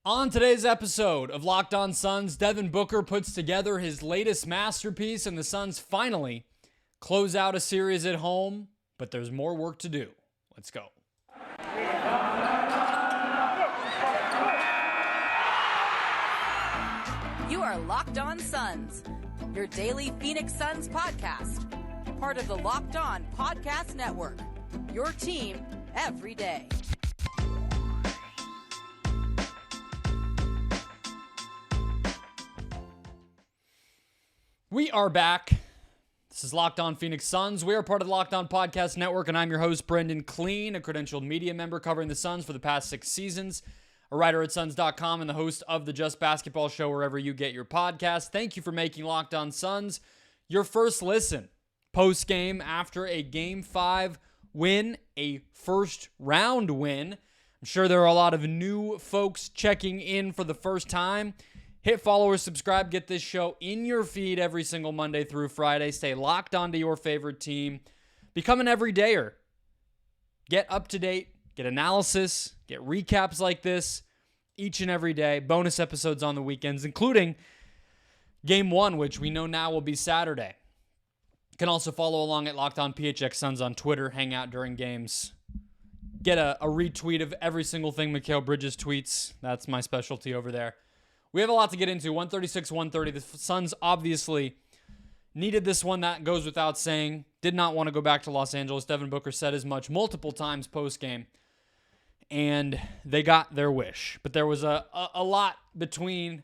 On today's episode of Locked On Suns, Devin Booker puts together his latest masterpiece, and the Suns finally close out a series at home, but there's more work to do. Let's go. You are Locked On Suns, your daily Phoenix Suns podcast, part of the Locked On Podcast Network, your team every day. We are back. This is Locked On Phoenix Suns. We are part of the Locked On Podcast Network, and I'm your host, Brendon Kleen, a credentialed media member covering the Suns for the past 6 seasons, a writer at Suns.com, and the host of the Just Basketball Show wherever you get your podcast. Thank you for making Locked On Suns your first listen post-game after a Game 5 win, a first-round win. I'm sure there are a lot of new folks checking in for the first time. Hit follow or subscribe. Get this show in your feed every single Monday through Friday. Stay locked onto your favorite team. Become an everydayer. Get up to date. Get analysis. Get recaps like this each and every day. Bonus episodes on the weekends, including Game 1, which we know now will be Saturday. You can also follow along at Locked On PHX Suns on Twitter. Hang out during games. Get a retweet of every single thing Mikal Bridges tweets. That's my specialty over there. We have a lot to get into. 136-130. The Suns obviously needed this one. That goes without saying. Did not want to go back to Los Angeles. Devin Booker said as much multiple times post-game. And they got their wish. But there was a lot between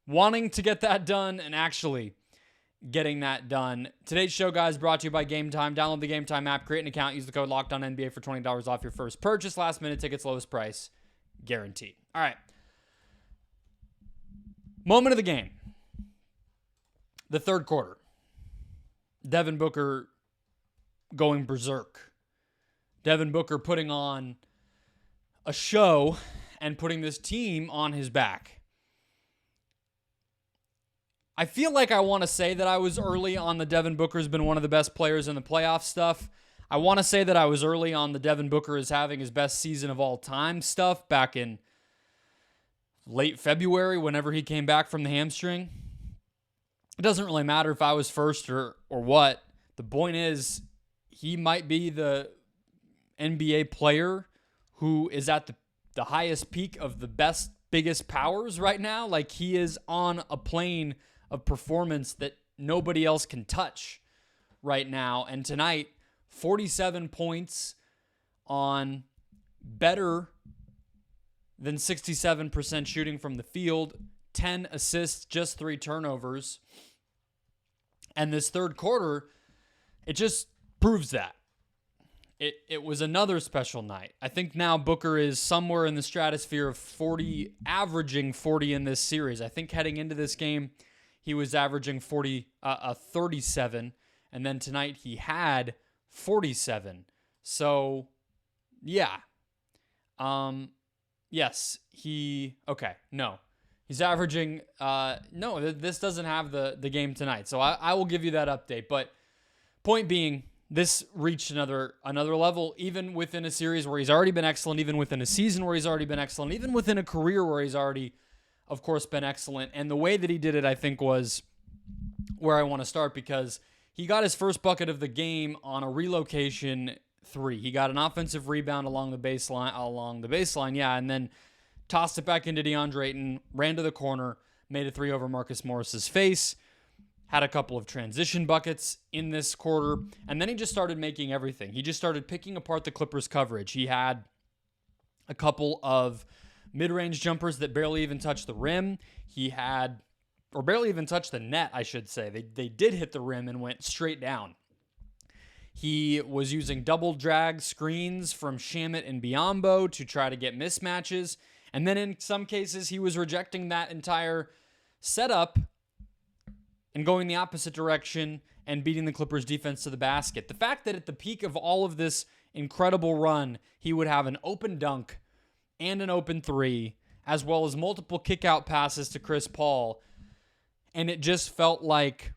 wanting to get that done and actually getting that done. Today's show, guys, brought to you by Game Time. Download the Game Time app. Create an account. Use the code LOCKEDONNBA for $20 off your first purchase. Last-minute tickets, lowest price. Guaranteed. All right. Moment of the game. The third quarter. Devin Booker going berserk. Devin Booker putting on a show and putting this team on his back. I feel like I want to say that I was early on the Devin Booker's been one of the best players in the playoff stuff. I want to say that I was early on the Devin Booker is having his best season of all time stuff back in late February, whenever he came back from the hamstring. It doesn't really matter if I was first or what. The point is, he might be the NBA player who is at the highest peak of the best, biggest powers right now. Like, he is on a plane of performance that nobody else can touch right now. And tonight, 47 points on better than 67% shooting from the field, 10 assists, just 3 turnovers. And this third quarter, it just proves that. It was another special night. I think now Booker is somewhere in the stratosphere of 40, averaging 40 in this series. I think heading into this game, he was averaging 37, and then tonight he had 47. So, yeah. Yes, he's averaging, this doesn't have the game tonight, so I will give you that update, but point being, this reached another level, even within a series where he's already been excellent, even within a season where he's already been excellent, even within a career where he's already, of course, been excellent, and the way that he did it, I think, was where I want to start, because he got his first bucket of the game on a relocation 3. He got an offensive rebound along the baseline, and then tossed it back into DeAndre Ayton, ran to the corner, made a 3 over Marcus Morris's face, had a couple of transition buckets in this quarter, and then he just started making everything. He just started picking apart the Clippers' coverage. He had a couple of mid-range jumpers that barely even touched the rim. Or barely even touched the net, I should say. They did hit the rim and went straight down. He was using double drag screens from Shamet and Biyombo to try to get mismatches. And then in some cases, he was rejecting that entire setup and going the opposite direction and beating the Clippers defense to the basket. The fact that at the peak of all of this incredible run, he would have an open dunk and an open 3, as well as multiple kick-out passes to Chris Paul. And it just felt like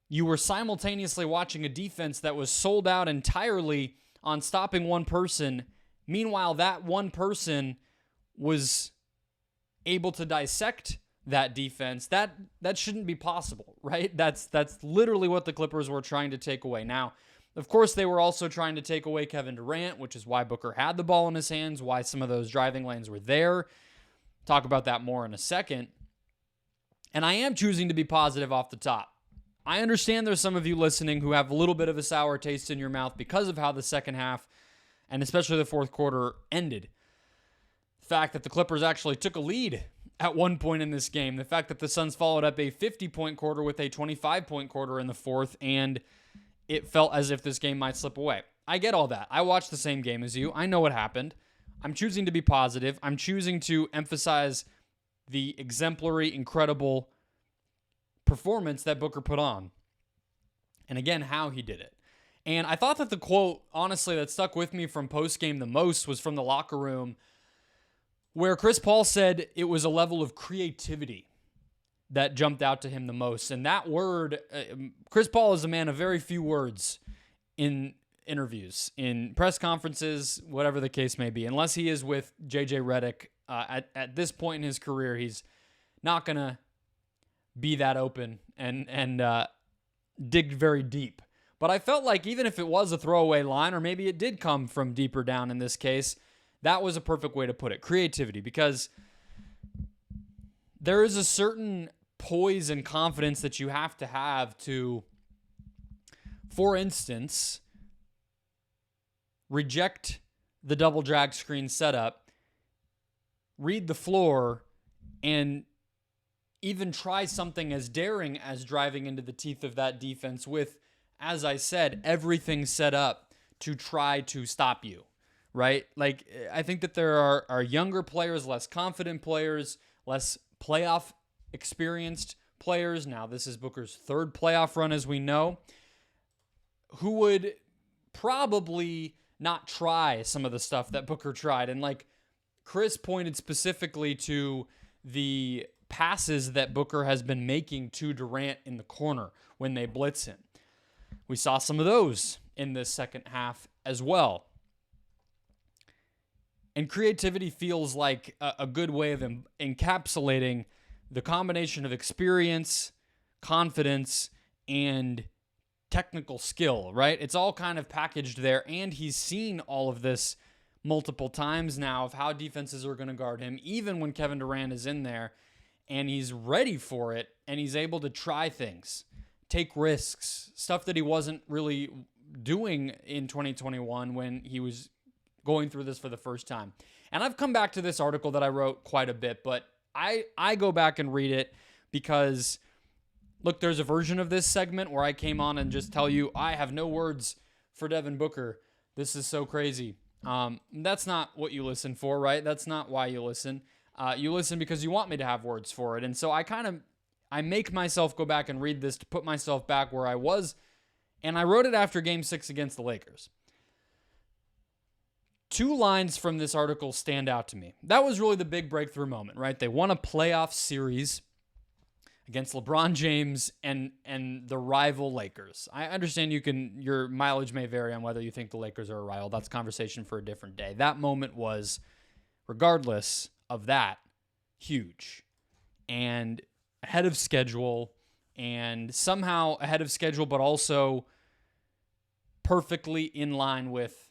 you were simultaneously watching a defense that was sold out entirely on stopping one person. Meanwhile, that one person was able to dissect that defense, that shouldn't be possible, right? That's literally what the Clippers were trying to take away. Now, of course, they were also trying to take away Kevin Durant, which is why Booker had the ball in his hands, why some of those driving lanes were there. Talk about that more in a second. And I am choosing to be positive off the top. I understand there's some of you listening who have a little bit of a sour taste in your mouth because of how the second half, and especially the fourth quarter, ended. The fact that the Clippers actually took a lead at one point in this game. The fact that the Suns followed up a 50-point quarter with a 25-point quarter in the fourth, and it felt as if this game might slip away. I get all that. I watched the same game as you. I know what happened. I'm choosing to be positive. I'm choosing to emphasize the exemplary, incredible performance that Booker put on. And again, how he did it. And I thought that the quote, honestly, that stuck with me from postgame the most was from the locker room, where Chris Paul said it was a level of creativity that jumped out to him the most. And that word, Chris Paul is a man of very few words in interviews, in press conferences, whatever the case may be. Unless he is with JJ Redick, at this point in his career, he's not going to be that open and dig very deep. But I felt like even if it was a throwaway line, or maybe it did come from deeper down in this case, that was a perfect way to put it. Creativity, because there is a certain poise and confidence that you have to, for instance, reject the double drag screen setup, read the floor, and even try something as daring as driving into the teeth of that defense with, as I said, everything set up to try to stop you, right? Like, I think that there are younger players, less confident players, less playoff experienced players. Now, this is Booker's third playoff run, as we know, who would probably not try some of the stuff that Booker tried. And like Chris pointed specifically to the passes that Booker has been making to Durant in the corner when they blitz him. We saw some of those in this second half as well. And creativity feels like a good way of encapsulating the combination of experience, confidence, and technical skill, right? It's all kind of packaged there, and he's seen all of this multiple times now of how defenses are going to guard him, even when Kevin Durant is in there, and he's ready for it, and he's able to try things, take risks, stuff that he wasn't really doing in 2021 when he was going through this for the first time. And I've come back to this article that I wrote quite a bit, but I go back and read it because, look, there's a version of this segment where I came on and just tell you, I have no words for Devin Booker. This is so crazy. That's not what you listen for, right? That's not why you listen. You listen because you want me to have words for it. And so I make myself go back and read this to put myself back where I was. And I wrote it after Game 6 against the Lakers. Two lines from this article stand out to me. That was really the big breakthrough moment, right? They won a playoff series against LeBron James and the rival Lakers. I understand your mileage may vary on whether you think the Lakers are a rival. That's a conversation for a different day. That moment was, regardless of that, huge and ahead of schedule, and somehow ahead of schedule, but also perfectly in line with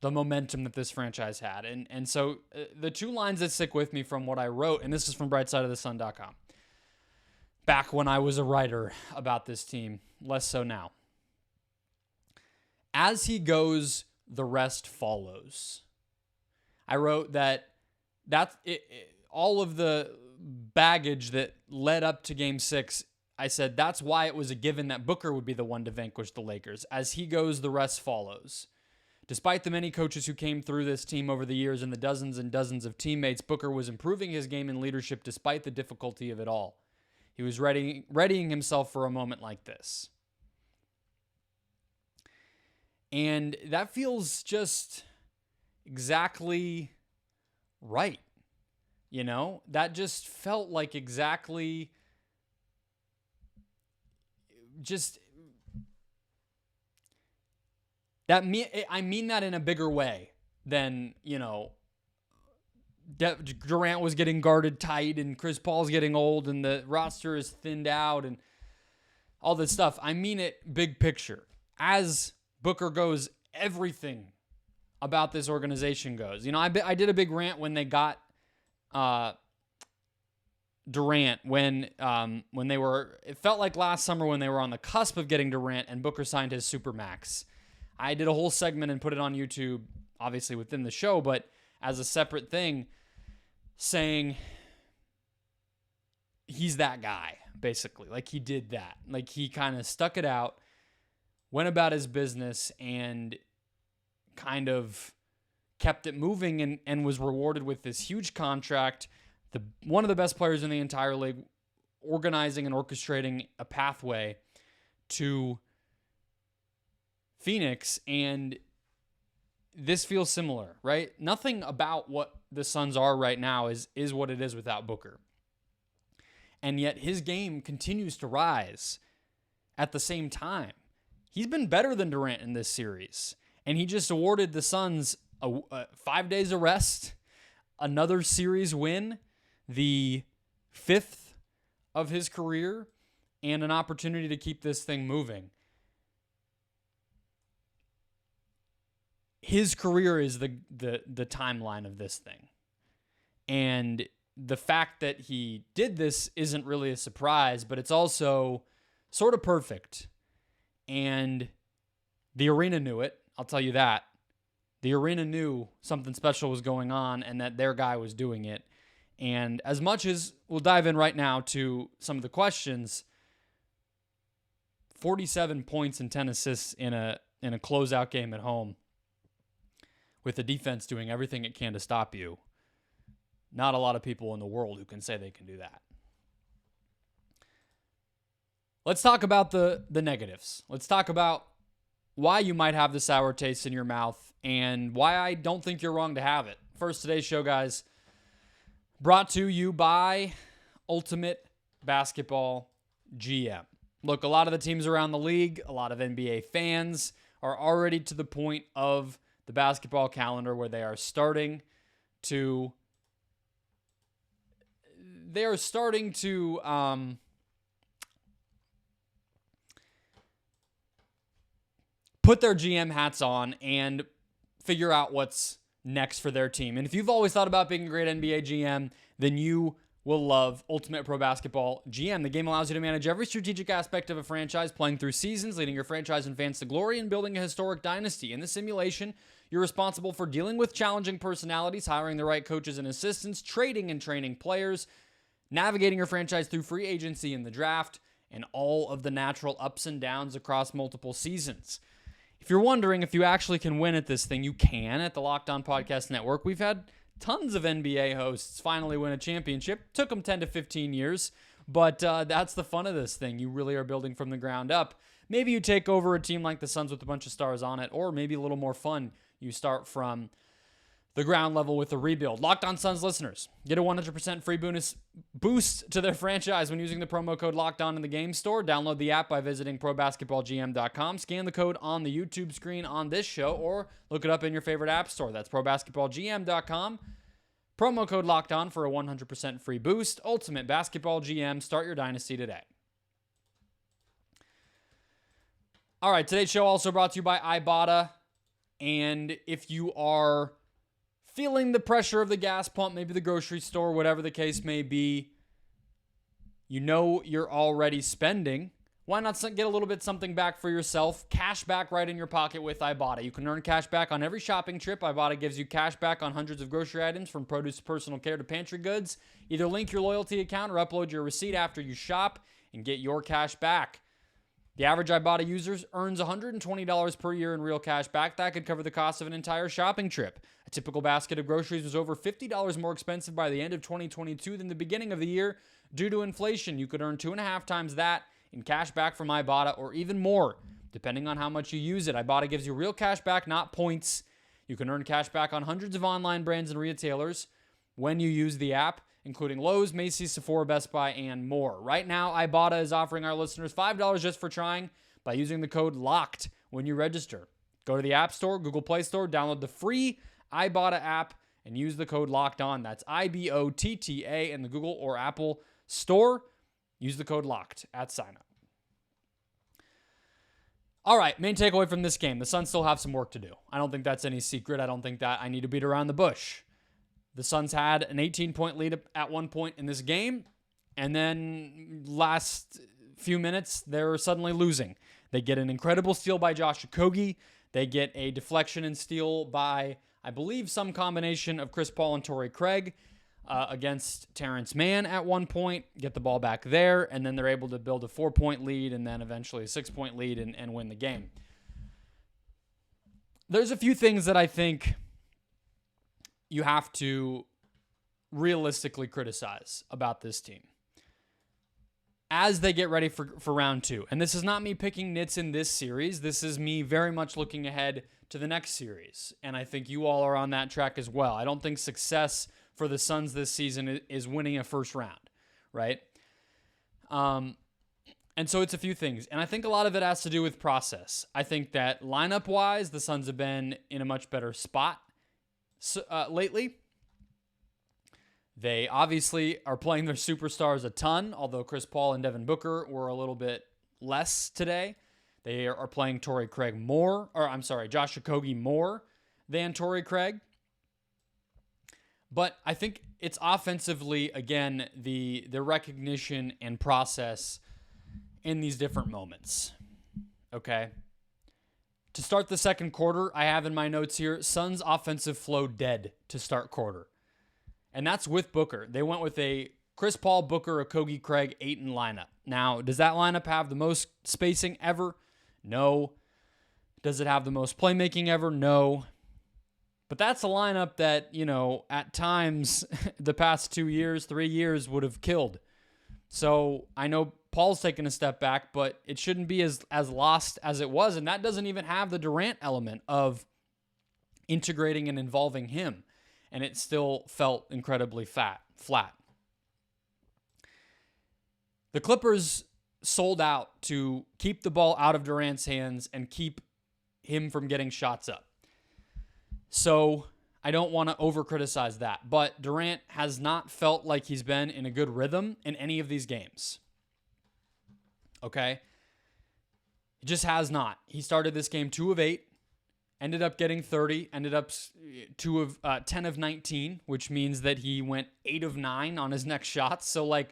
the momentum that this franchise had. And so the two lines that stick with me from what I wrote, and this is from BrightSideOfTheSun.com, back when I was a writer about this team, less so now. As he goes, the rest follows. I wrote that all of the baggage that led up to Game 6, I said that's why it was a given that Booker would be the one to vanquish the Lakers. As he goes, the rest follows. Despite the many coaches who came through this team over the years and the dozens and dozens of teammates, Booker was improving his game and leadership despite the difficulty of it all. He was readying himself for a moment like this. And that feels just exactly right. You know, that just felt like exactly just that. I mean that in a bigger way than, you know, Durant was getting guarded tight and Chris Paul's getting old and the roster is thinned out and all this stuff. I mean it big picture. As Booker goes, everything about this organization goes. I did a big rant when they got Durant when they were, it felt like last summer when they were on the cusp of getting Durant and Booker signed his Supermax. I did a whole segment and put it on YouTube, obviously within the show, but as a separate thing, saying he's that guy, basically. Like, he did that. Like, he kind of stuck it out, went about his business, and kind of kept it moving and was rewarded with this huge contract. One of the best players in the entire league, organizing and orchestrating a pathway to Phoenix, and this feels similar, right? Nothing about what the Suns are right now is what it is without Booker. And yet his game continues to rise at the same time. He's been better than Durant in this series. And he just awarded the Suns 5 days of rest, another series win, the 5th of his career, and an opportunity to keep this thing moving. His career is the timeline of this thing. And the fact that he did this isn't really a surprise, but it's also sort of perfect. And the arena knew it. I'll tell you that. The arena knew something special was going on and that their guy was doing it. And as much as we'll dive in right now to some of the questions, 47 points and 10 assists in a closeout game at home with the defense doing everything it can to stop you. Not a lot of people in the world who can say they can do that. Let's talk about the negatives. Let's talk about why you might have the sour taste in your mouth and why I don't think you're wrong to have it. First, today's show, guys, brought to you by Ultimate Basketball GM. Look, a lot of the teams around the league, a lot of NBA fans are already to the point of the basketball calendar where they are starting to put their GM hats on and figure out what's next for their team. And if you've always thought about being a great NBA GM, then you will love Ultimate Pro Basketball GM. The game allows you to manage every strategic aspect of a franchise, playing through seasons, leading your franchise and fans to glory, and building a historic dynasty. In the simulation, you're responsible for dealing with challenging personalities, hiring the right coaches and assistants, trading and training players, navigating your franchise through free agency and the draft, and all of the natural ups and downs across multiple seasons. If you're wondering if you actually can win at this thing, you can at the Locked On Podcast Network. We've had tons of NBA hosts finally win a championship. Took them 10 to 15 years, but that's the fun of this thing. You really are building from the ground up. Maybe you take over a team like the Suns with a bunch of stars on it, or maybe a little more fun, you start from the ground level with a rebuild. Locked On Suns listeners get a 100% free boost to their franchise when using the promo code LOCKEDON in the game store. Download the app by visiting ProBasketballGM.com. Scan the code on the YouTube screen on this show, or look it up in your favorite app store. That's ProBasketballGM.com. Promo code LOCKEDON for a 100% free boost. Ultimate Basketball GM. Start your dynasty today. All right, today's show also brought to you by Ibotta. And if you are feeling the pressure of the gas pump, maybe the grocery store, whatever the case may be, you know you're already spending. Why not get a little bit something back for yourself? Cash back right in your pocket with Ibotta. You can earn cash back on every shopping trip. Ibotta gives you cash back on hundreds of grocery items, from produce to personal care to pantry goods. Either link your loyalty account or upload your receipt after you shop and get your cash back. The average Ibotta user earns $120 per year in real cash back. That could cover the cost of an entire shopping trip. A typical basket of groceries was over $50 more expensive by the end of 2022 than the beginning of the year due to inflation. You could earn 2.5 times that in cash back from Ibotta, or even more, depending on how much you use it. Ibotta gives you real cash back, not points. You can earn cash back on hundreds of online brands and retailers when you use the app, including Lowe's, Macy's, Sephora, Best Buy, and more. Right now, Ibotta is offering our listeners $5 just for trying by using the code LOCKED when you register. Go to the App Store, Google Play Store, download the free Ibotta app, and use the code LOCKEDON. That's IBOTTA in the Google or Apple store. Use the code LOCKED at signup. All right, main takeaway from this game. The Suns still have some work to do. I don't think that's any secret. I don't think that I need to beat around the bush. The Suns had an 18-point lead at one point in this game, and then last few minutes, they're suddenly losing. They get an incredible steal by Josh Okogie. They get a deflection and steal by, I believe, some combination of Chris Paul and Torrey Craig against Terrence Mann at one point, get the ball back there, and then they're able to build a 4-point lead and then eventually a 6-point lead and win the game. There's a few things that I think you have to realistically criticize about this team as they get ready for round two. And this is not me picking nits in this series. This is me very much looking ahead to the next series. And I think you all are on that track as well. I don't think success for the Suns this season is winning a first round, right? And so it's a few things. And I think a lot of it has to do with process. I think that lineup-wise, the Suns have been in a much better spot lately. They obviously are playing their superstars a ton, although Chris Paul and Devin Booker were a little bit less today. They are playing Josh Okogie more than Torrey Craig. But I think it's offensively, again, the recognition and process in these different moments. Okay? To start the second quarter, I have in my notes here, Suns offensive flow dead to start quarter. And that's with Booker. They went with a Chris Paul, Booker, Okogie, Craig, Ayton lineup. Now, does that lineup have the most spacing ever? No. Does it have the most playmaking ever? No. But that's a lineup that, at times, the past 2 years, 3 years would have killed. So I know Paul's taken a step back, but it shouldn't be as lost as it was. And that doesn't even have the Durant element of integrating and involving him. And it still felt incredibly flat. The Clippers sold out to keep the ball out of Durant's hands and keep him from getting shots up. So I don't want to over-criticize that, but Durant has not felt like he's been in a good rhythm in any of these games. Okay? He just has not. He started this game 2 of 8, ended up getting 30, ended up 10 of 19, which means that he went 8 of 9 on his next shots. So,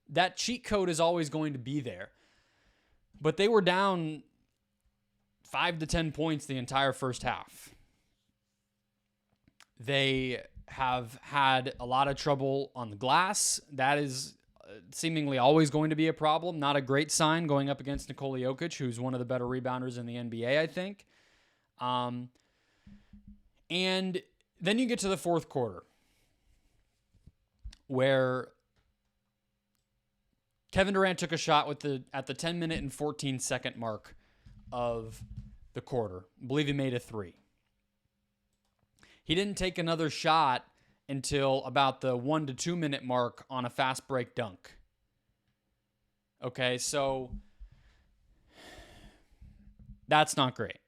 that cheat code is always going to be there. But they were down 5 to 10 points the entire first half. They have had a lot of trouble on the glass. That is seemingly always going to be a problem. Not a great sign going up against Nikola Jokic, who's one of the better rebounders in the NBA, I think. And then you get to the fourth quarter, where Kevin Durant took a shot at the 10-minute and 14-second mark of the quarter. I believe he made a 3. He didn't take another shot until about the 1 to 2 minute mark on a fast break dunk. Okay, so that's not great.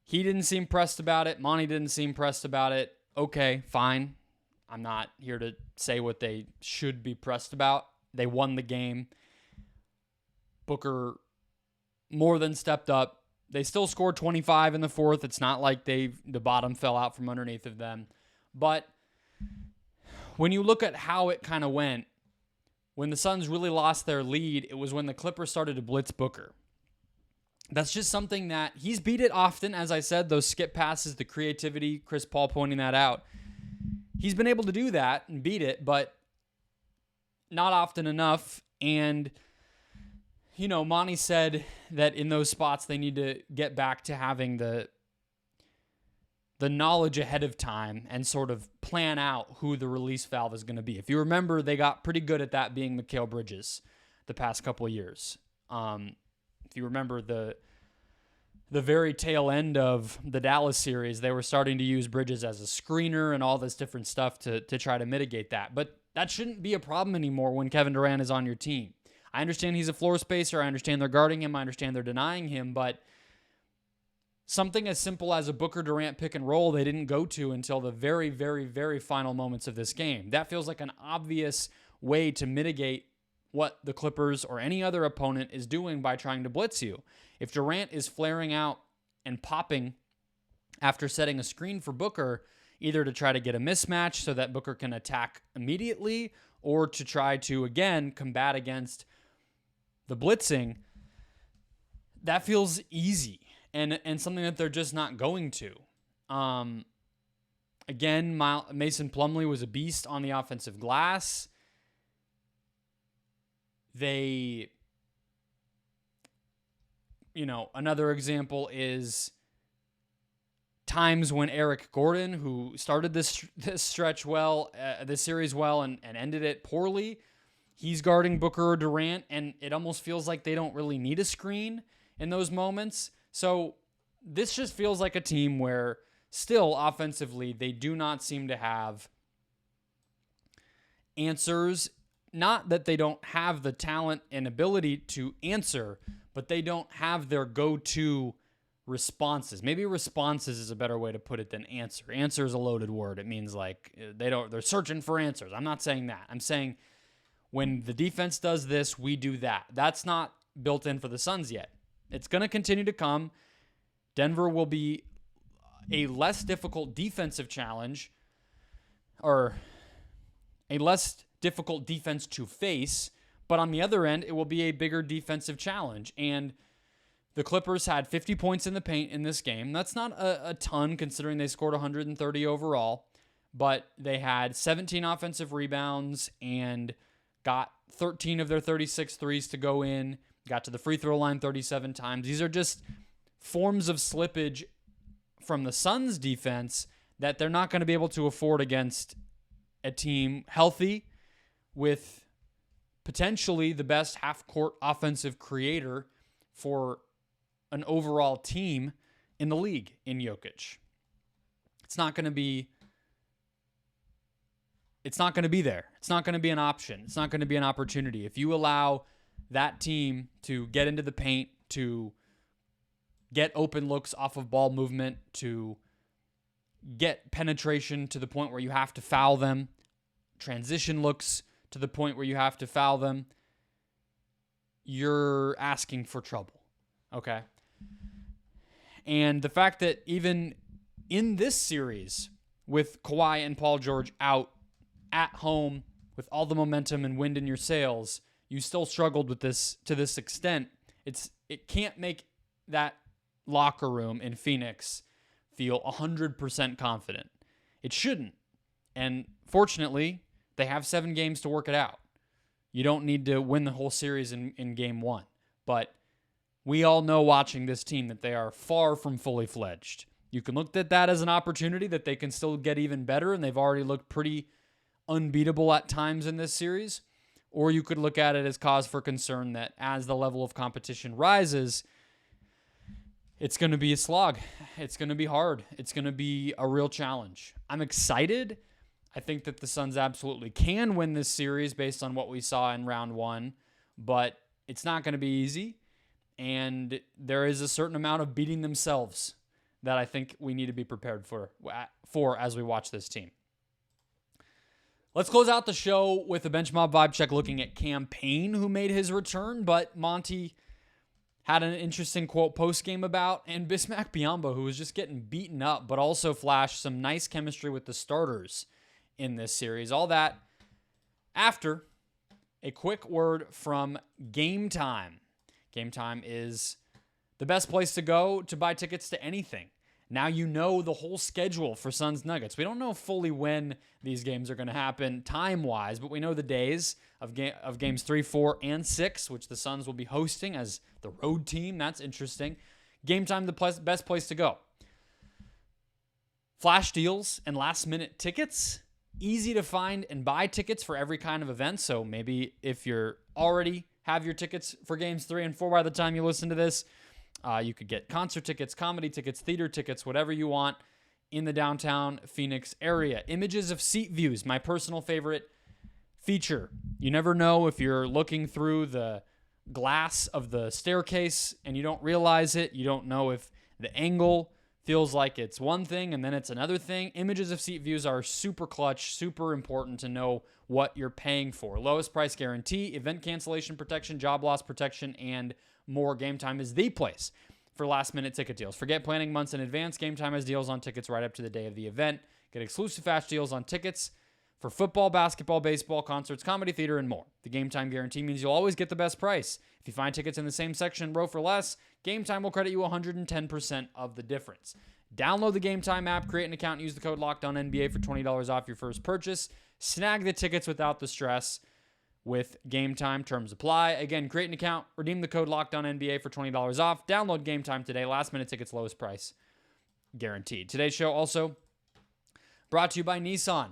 He didn't seem pressed about it. Monty didn't seem pressed about it. Okay, fine. I'm not here to say what they should be pressed about. They won the game. Booker more than stepped up. They still scored 25 in the fourth. It's not like the bottom fell out from underneath of them. But when you look at how it kind of went, when the Suns really lost their lead, it was when the Clippers started to blitz Booker. That's just something that he's beat it often, as I said, those skip passes, the creativity, Chris Paul pointing that out. He's been able to do that and beat it, but not often enough. And Monty said that in those spots they need to get back to having the knowledge ahead of time and sort of plan out who the release valve is going to be. If you remember, they got pretty good at that being Mikal Bridges the past couple of years. If you remember the very tail end of the Dallas series, they were starting to use Bridges as a screener and all this different stuff to try to mitigate that. But that shouldn't be a problem anymore when Kevin Durant is on your team. I understand he's a floor spacer. I understand they're guarding him. I understand they're denying him. But something as simple as a Booker Durant pick and roll they didn't go to until the very, very, very final moments of this game. That feels like an obvious way to mitigate what the Clippers or any other opponent is doing by trying to blitz you. If Durant is flaring out and popping after setting a screen for Booker, either to try to get a mismatch so that Booker can attack immediately or to try to, again, combat against the blitzing, that feels easy and something that they're just not going to. Again, Mason Plumlee was a beast on the offensive glass. Another example is times when Eric Gordon, who started this stretch well, this series well, and ended it poorly, he's guarding Booker or Durant, and it almost feels like they don't really need a screen in those moments. So this just feels like a team where still offensively they do not seem to have answers. Not that they don't have the talent and ability to answer, but they don't have their go-to responses. Maybe responses is a better way to put it than answer. Answer is a loaded word. It means like they're searching for answers. I'm not saying that. I'm saying when the defense does this, we do that. That's not built in for the Suns yet. It's going to continue to come. Denver will be a less difficult defensive challenge, or a less difficult defense to face, but on the other end, it will be a bigger defensive challenge. And the Clippers had 50 points in the paint in this game. That's not a ton considering they scored 130 overall, but they had 17 offensive rebounds and got 13 of their 36 threes to go in, got to the free throw line 37 times. These are just forms of slippage from the Suns defense that they're not going to be able to afford against a team healthy with potentially the best half-court offensive creator for an overall team in the league in Jokic. It's not going to be there. It's not going to be an option. It's not going to be an opportunity. If you allow that team to get into the paint, to get open looks off of ball movement, to get penetration to the point where you have to foul them, transition looks to the point where you have to foul them, you're asking for trouble, okay? And the fact that even in this series, with Kawhi and Paul George out at home, with all the momentum and wind in your sails, you still struggled with this to this extent. It can't make that locker room in Phoenix feel 100% confident. It shouldn't. And fortunately, they have 7 games to work it out. You don't need to win the whole series in game 1. But we all know watching this team that they are far from fully fledged. You can look at that as an opportunity that they can still get even better, and they've already looked pretty unbeatable at times in this series. Or you could look at it as cause for concern that as the level of competition rises, it's going to be a slog. It's going to be hard. It's going to be a real challenge. I'm excited. I think that the Suns absolutely can win this series based on what we saw in round 1, but it's not going to be easy. And there is a certain amount of beating themselves that I think we need to be prepared for as we watch this team. Let's close out the show with a bench mob vibe check looking at Cam Payne, who made his return, but Monty had an interesting quote post-game about, and Bismack Biyombo, who was just getting beaten up, but also flashed some nice chemistry with the starters in this series. All that after a quick word from Game Time. Game Time is the best place to go to buy tickets to anything. Now you know the whole schedule for Suns Nuggets. We don't know fully when these games are going to happen time-wise, but we know the days of games 3, 4, and 6, which the Suns will be hosting as the road team. That's interesting. Game Time, the best place to go. Flash deals and last-minute tickets. Easy to find and buy tickets for every kind of event. So maybe if you're already have your tickets for games 3 and 4 by the time you listen to this, you could get concert tickets, comedy tickets, theater tickets, whatever you want in the downtown Phoenix area. Images of seat views, my personal favorite feature. You never know if you're looking through the glass of the staircase and you don't realize it. You don't know if The angle feels like it's one thing and then it's another thing. Images of seat views are super clutch, super important to know what you're paying for. Lowest price guarantee, event cancellation protection, job loss protection, and more. Game Time is the place for last-minute ticket deals. Forget planning months in advance. Game Time has deals on tickets right up to the day of the event. Get exclusive flash deals on tickets for football, basketball, baseball, concerts, comedy, theater, and more. The Game Time guarantee means you'll always get the best price. If you find tickets in the same section row for less, Game Time will credit you 110% of the difference. Download the Game Time app, create an account, and use the code LOCKEDONNBA for $20 off your first purchase. Snag the tickets without the stress with Game Time. Terms apply. Again, create an account, redeem the code LOCKEDONNBA for $20 off. Download Game Time today. Last-minute tickets, lowest price guaranteed. Today's show also brought to you by Nissan.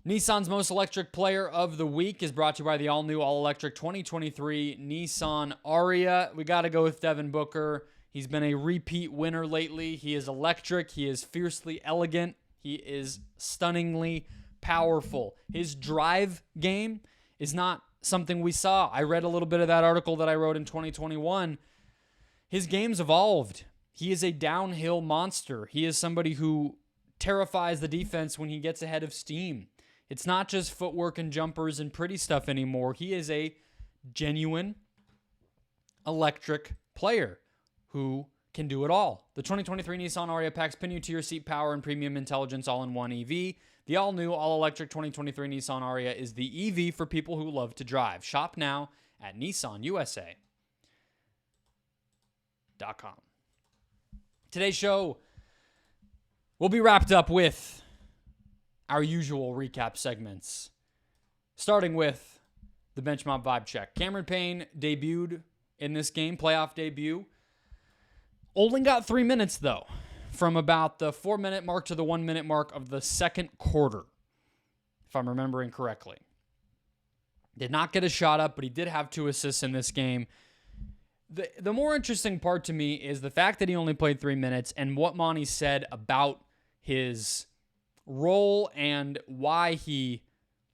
Nissan's most electric player of the week is brought to you by the all-new, all-electric 2023 Nissan Ariya. We got to go with Devin Booker. He's been a repeat winner lately. He is electric. He is fiercely elegant. He is stunningly powerful. His drive game is not something we saw. I read a little bit of that article that I wrote in 2021. His game's evolved. He is a downhill monster. He is somebody who terrifies the defense when he gets ahead of steam. It's not just footwork and jumpers and pretty stuff anymore. He is a genuine electric player who can do it all. The 2023 Nissan Ariya packs pin you to your seat power and premium intelligence all in one EV. The all-new, all-electric 2023 Nissan Ariya is the EV for people who love to drive. Shop now at NissanUSA.com. Today's show will be wrapped up with our usual recap segments, starting with the bench mob vibe check. Cam Payne debuted in this game, playoff debut. Only got 3 minutes, though, from about the 4-minute mark to the 1-minute mark of the second quarter, if I'm remembering correctly. Did not get a shot up, but he did have 2 assists in this game. The more interesting part to me is the fact that he only played 3 minutes and what Monty said about his role and why he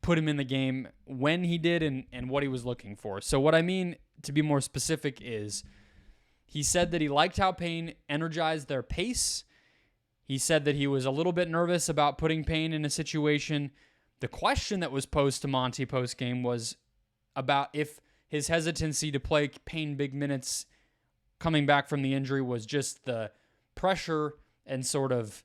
put him in the game when he did and what he was looking for. So what I mean, to be more specific, is he said that he liked how Payne energized their pace. He said that he was a little bit nervous about putting Payne in a situation. The question that was posed to Monty post-game was about if his hesitancy to play Payne big minutes coming back from the injury was just the pressure and sort of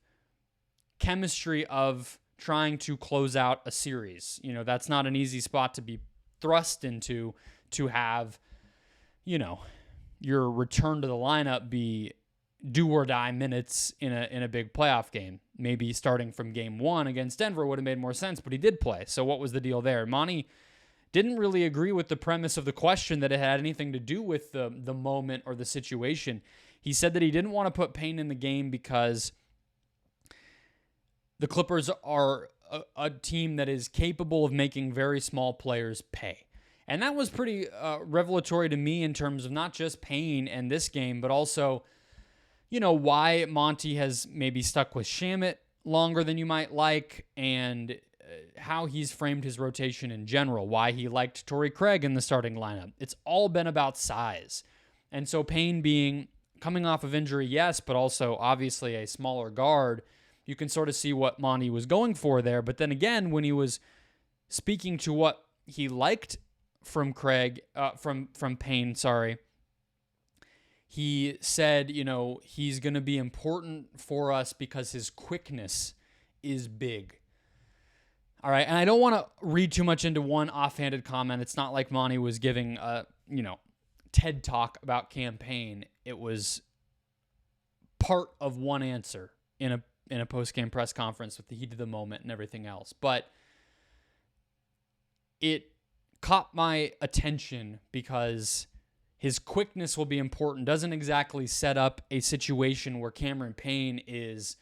chemistry of trying to close out a series. You know, that's not an easy spot to be thrust into, to have, you know, your return to the lineup be do or die minutes in a big playoff game. Maybe starting from game 1 against Denver would have made more sense, but he did play. So what was the deal there? Monty didn't really agree with the premise of the question that it had anything to do with the moment or the situation. He said that he didn't want to put Payne in the game because the Clippers are a team that is capable of making very small players pay. And that was pretty revelatory to me in terms of not just Payne and this game, but also, you know, why Monty has maybe stuck with Shamet longer than you might like, and how he's framed his rotation in general, why he liked Torrey Craig in the starting lineup. It's all been about size. And so Payne coming off of injury, yes, but also obviously a smaller guard, you can sort of see what Monty was going for there. But then again, when he was speaking to what he liked from Payne, he said, you know, he's going to be important for us because his quickness is big. All right, and I don't want to read too much into one offhanded comment. It's not like Monty was giving a, you know, TED Talk about Cam Payne. It was part of one answer in a post-game press conference with the heat of the moment and everything else. But it caught my attention because his quickness will be important. Doesn't exactly set up a situation where Cam Payne is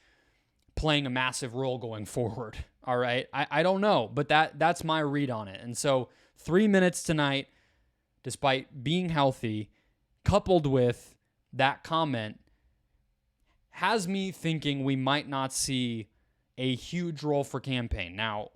playing a massive role going forward. All right. I don't know, but that's my read on it. And so 3 minutes tonight, despite being healthy, coupled with that comment, has me thinking we might not see a huge role for Cam Payne. Now,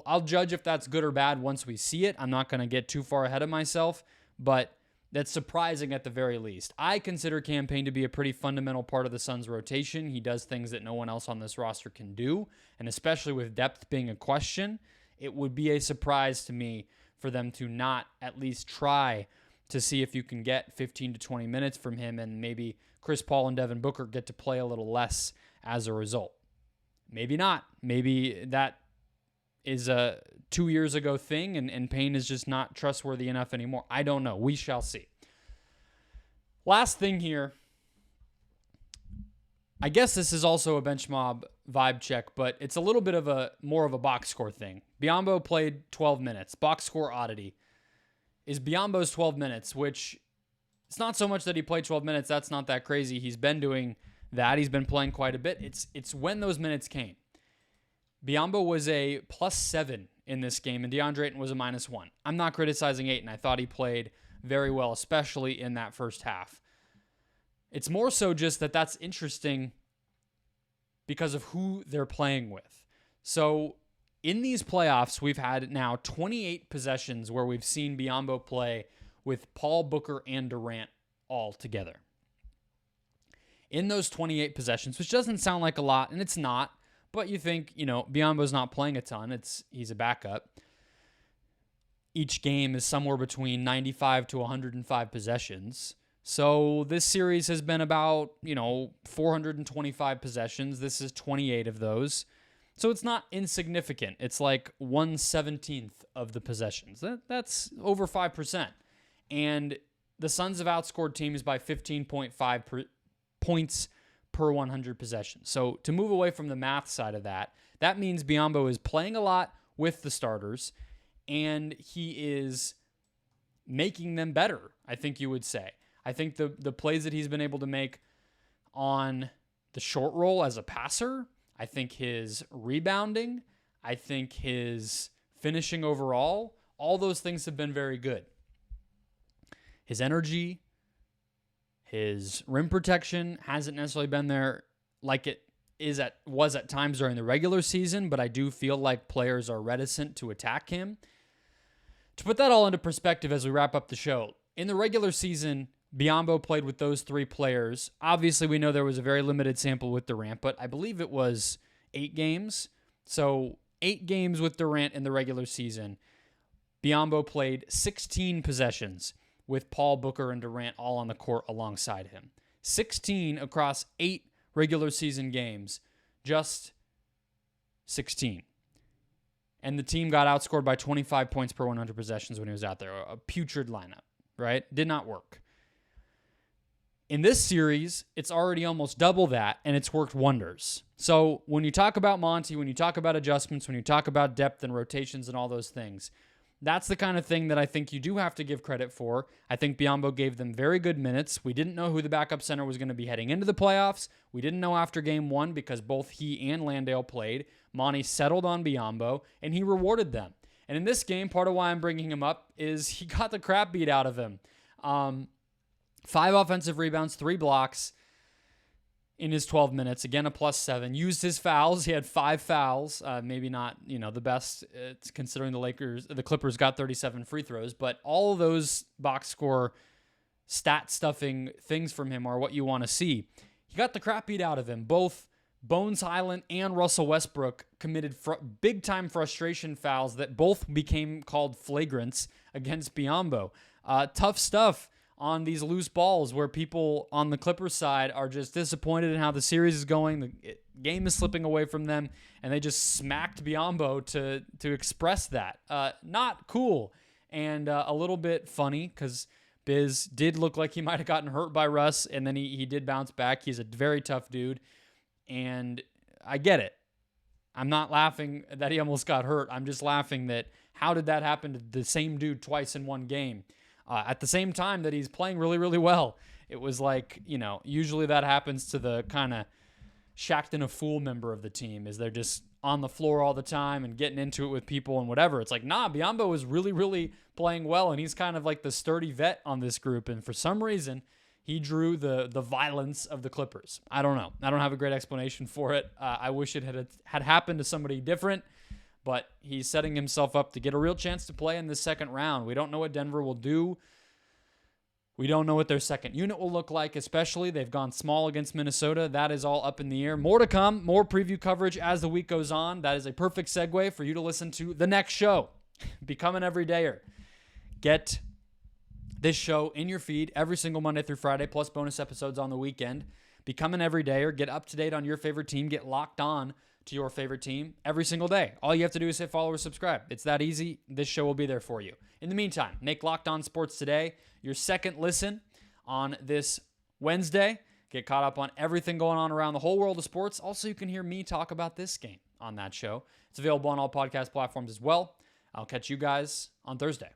I'll judge if that's good or bad once we see it. I'm not going to get too far ahead of myself, but that's surprising at the very least. I consider Cam Payne to be a pretty fundamental part of the Suns' rotation. He does things that no one else on this roster can do, and especially with depth being a question, it would be a surprise to me for them to not at least try to see if you can get 15 to 20 minutes from him, and maybe Chris Paul and Devin Booker get to play a little less as a result. Maybe not. Maybe that is a 2 years ago thing, and Payne is just not trustworthy enough anymore. I don't know. We shall see. Last thing here. I guess this is also a bench mob vibe check, but it's a little bit of more of a box score thing. Biyombo played 12 minutes. Box score oddity is Biyombo's 12 minutes, which it's not so much that he played 12 minutes. That's not that crazy. He's been doing that. He's been playing quite a bit. It's when those minutes came. Biyombo was a +7 in this game, and DeAndre Ayton was a -1. I'm not criticizing Ayton. I thought he played very well, especially in that first half. It's more so just that that's interesting because of who they're playing with. So in these playoffs, we've had now 28 possessions where we've seen Biyombo play with Paul, Booker, and Durant all together. In those 28 possessions, which doesn't sound like a lot, and it's not, but you think, Biyombo's not playing a ton. He's a backup. Each game is somewhere between 95 to 105 possessions. So this series has been about, 425 possessions. This is 28 of those. So it's not insignificant. It's like 1/17 of the possessions. That's over 5%. And the Suns have outscored teams by 15.5 points per 100 possessions. So to move away from the math side of that, that means Biyombo is playing a lot with the starters, and he is making them better, I think you would say. I think the plays that he's been able to make on the short roll as a passer, I think his rebounding, I think his finishing overall, all those things have been very good. His energy, his rim protection hasn't necessarily been there like it was at times during the regular season, but I do feel like players are reticent to attack him. To put that all into perspective as we wrap up the show, in the regular season, Biyombo played with those three players. Obviously, we know there was a very limited sample with Durant, but I believe it was 8 games. So 8 games with Durant in the regular season. Biyombo played 16 possessions with Paul, Booker, and Durant all on the court alongside him. 16 across 8 regular season games. Just 16. And the team got outscored by 25 points per 100 possessions when he was out there. A putrid lineup, right? Did not work. In this series, it's already almost double that, and it's worked wonders. So when you talk about Monty, when you talk about adjustments, when you talk about depth and rotations and all those things, that's the kind of thing that I think you do have to give credit for. I think Biyombo gave them very good minutes. We didn't know who the backup center was going to be heading into the playoffs. We didn't know after game 1 because both he and Landale played. Monty settled on Biyombo, and he rewarded them. And in this game, part of why I'm bringing him up is he got the crap beat out of him. 5 offensive rebounds, 3 blocks in his 12 minutes. Again, a +7. Used his fouls. He had 5 fouls. Maybe not, the best considering the Clippers got 37 free throws. But all of those box score stat stuffing things from him are what you want to see. He got the crap beat out of him. Both Bones Highland and Russell Westbrook committed big-time frustration fouls that both became called flagrants against Biyombo. Tough stuff on these loose balls where people on the Clippers side are just disappointed in how the series is going. The game is slipping away from them, and they just smacked Biyombo to express that. Not cool, and a little bit funny because Biz did look like he might have gotten hurt by Russ, and then he did bounce back. He's a very tough dude, and I get it. I'm not laughing that he almost got hurt. I'm just laughing that how did that happen to the same dude twice in one game? At the same time that he's playing really, really well. It was like, usually that happens to the kind of shacked in a fool member of the team, is they're just on the floor all the time and getting into it with people and whatever. It's like, nah, Biyombo is really, really playing well, and he's kind of like the sturdy vet on this group, and for some reason, he drew the violence of the Clippers. I don't know. I don't have a great explanation for it. I wish it had happened to somebody different, but he's setting himself up to get a real chance to play in the second round. We don't know what Denver will do We don't know what their second unit will look like, especially. They've gone small against Minnesota. That is all up in the air. More to come, more preview coverage as the week goes on. That is a perfect segue for you to listen to the next show. Become an everydayer. Get this show in your feed every single Monday through Friday, plus bonus episodes on the weekend. Become an everydayer. Get up to date on your favorite team. Get locked on to your favorite team every single day. All you have to do is hit follow or subscribe. It's that easy. This show will be there for you. In the meantime, make Locked On Sports Today your second listen on this Wednesday. Get caught up on everything going on around the whole world of sports. Also, you can hear me talk about this game on that show. It's available on all podcast platforms as well. I'll catch you guys on Thursday.